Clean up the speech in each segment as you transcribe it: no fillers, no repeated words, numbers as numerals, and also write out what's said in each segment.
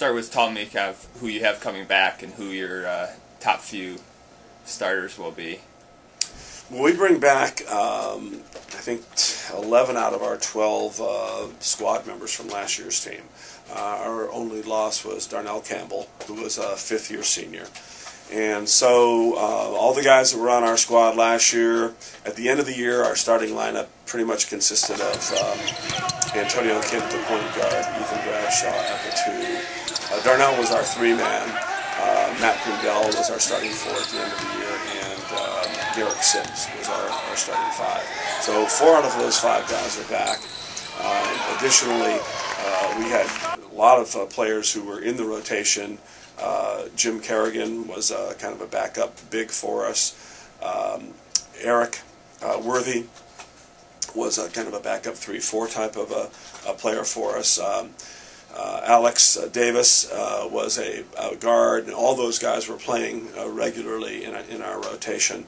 start with telling me kind of who you have coming back and who your top few starters will be. Well, we bring back, I think, 11 out of our 12 squad members from last year's team. Our only loss was Darnell Campbell, who was a fifth-year senior. And so all the guys that were on our squad last year, at the end of the year, our starting lineup pretty much consisted of Antonio Kidd at the point guard, Ethan Bradshaw at the two. Darnell was our three-man. Matt Grindell was our starting four at the end of the year, and Garrick Sims was our starting five. So 4 out of those 5 guys are back. Additionally, we had a lot of players who were in the rotation. Jim Kerrigan was kind of a backup big for us. Eric Worthy was kind of a backup 3-4 type of a player for us. Alex Davis was a guard, and all those guys were playing regularly in our rotation.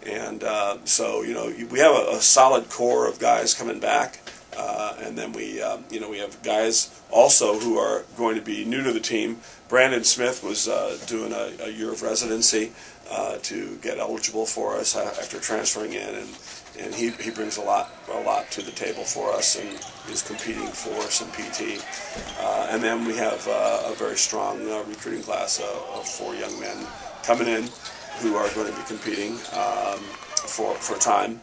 And so, we have a solid core of guys coming back. And then we have guys also who are going to be new to the team. Brandon Smith was doing a year of residency to get eligible for us after transferring in, and he brings a lot to the table for us and is competing for us in PT. And then we have a very strong recruiting class of 4 young men coming in who are going to be competing for time.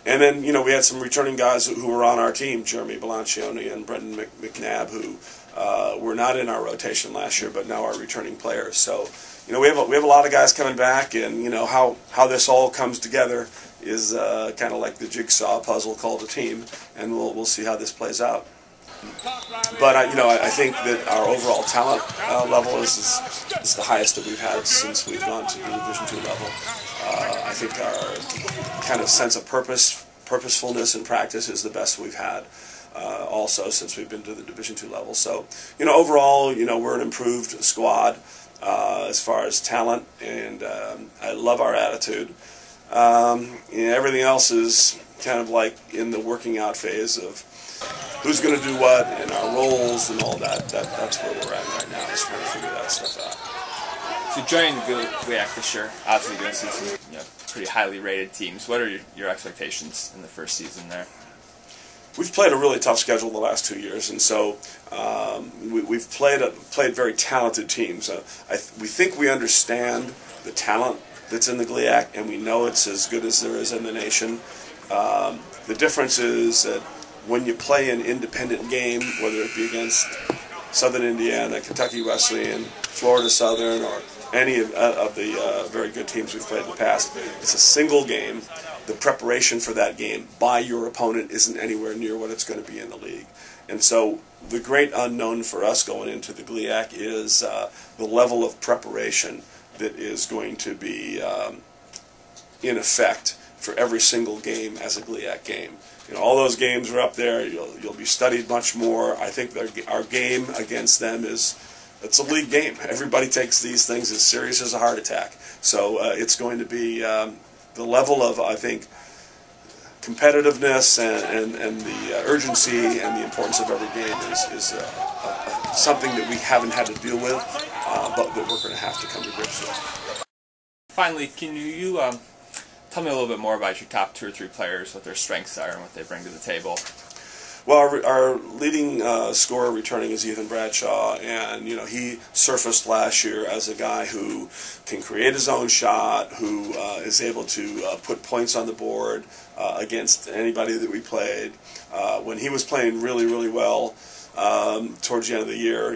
And then, we had some returning guys who were on our team, Jeremy Balancioni and Brendan McNabb, who were not in our rotation last year, but now are returning players. So, we have a lot of guys coming back, and how this all comes together is kind of like the jigsaw puzzle called a team, and we'll see how this plays out. But I think that our overall talent level is the highest that we've had since we've gone to the Division II level. I think our kind of sense of purposefulness in practice is the best we've had also since we've been to the Division II level. So, overall, we're an improved squad as far as talent, and I love our attitude. Everything else is kind of like in the working out phase of who's going to do what and our roles and all that. That's where we're at right now, is trying to figure that stuff out. So joining the GLIAC this year, obviously you're going to see some pretty highly rated teams. What are your expectations in the first season there? We've played a really tough schedule the last 2 years, and so we've played very talented teams. We think we understand the talent that's in the GLIAC, and we know it's as good as there is in the nation. The difference is that when you play an independent game, whether it be against Southern Indiana, Kentucky Wesleyan, Florida Southern, or any of the very good teams we've played in the past, it's a single game. The preparation for that game by your opponent isn't anywhere near what it's going to be in the league. And so the great unknown for us going into the GLIAC is the level of preparation that is going to be in effect for every single game as a GLIAC game. All those games are up there. You'll be studied much more. I think our game against them it's a league game. Everybody takes these things as serious as a heart attack. So it's going to be the level of, I think, competitiveness and the urgency and the importance of every game is something that we haven't had to deal with, but that we're going to have to come to grips with. Finally, can you tell me a little bit more about your top 2 or 3 players, what their strengths are, and what they bring to the table? Well, our leading scorer returning is Ethan Bradshaw, and he surfaced last year as a guy who can create his own shot, who is able to put points on the board against anybody that we played. When he was playing really, really well towards the end of the year,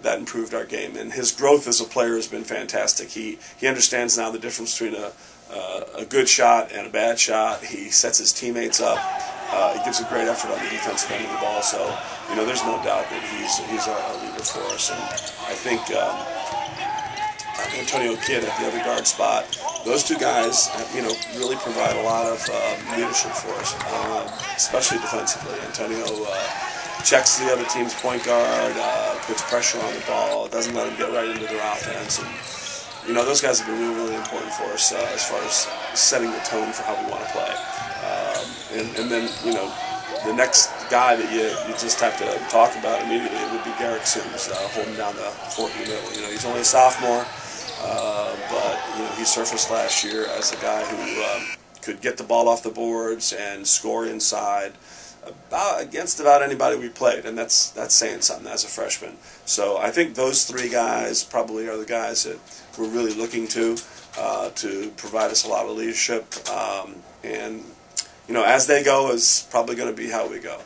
that improved our game, and his growth as a player has been fantastic. He understands now the difference between a good shot and a bad shot. He sets his teammates up. He gives a great effort on the defensive end of the ball. So, there's no doubt that he's our leader for us. And I think Antonio Kidd at the other guard spot, those 2 guys, really provide a lot of leadership for us, especially defensively. Antonio checks the other team's point guard, puts pressure on the ball, doesn't let them get right into their offense. And those guys have been really, really important for us as far as setting the tone for how we want to play. And then, the next guy that you just have to talk about immediately would be Garrick Sims, holding down the fort in the middle. You know, he's only a sophomore, but you know, he surfaced last year as a guy who could get the ball off the boards and score inside against about anybody we played, and that's saying something as a freshman. So I think those three guys probably are the guys that we're really looking to provide us a lot of leadership, and you know, as they go is probably going to be how we go.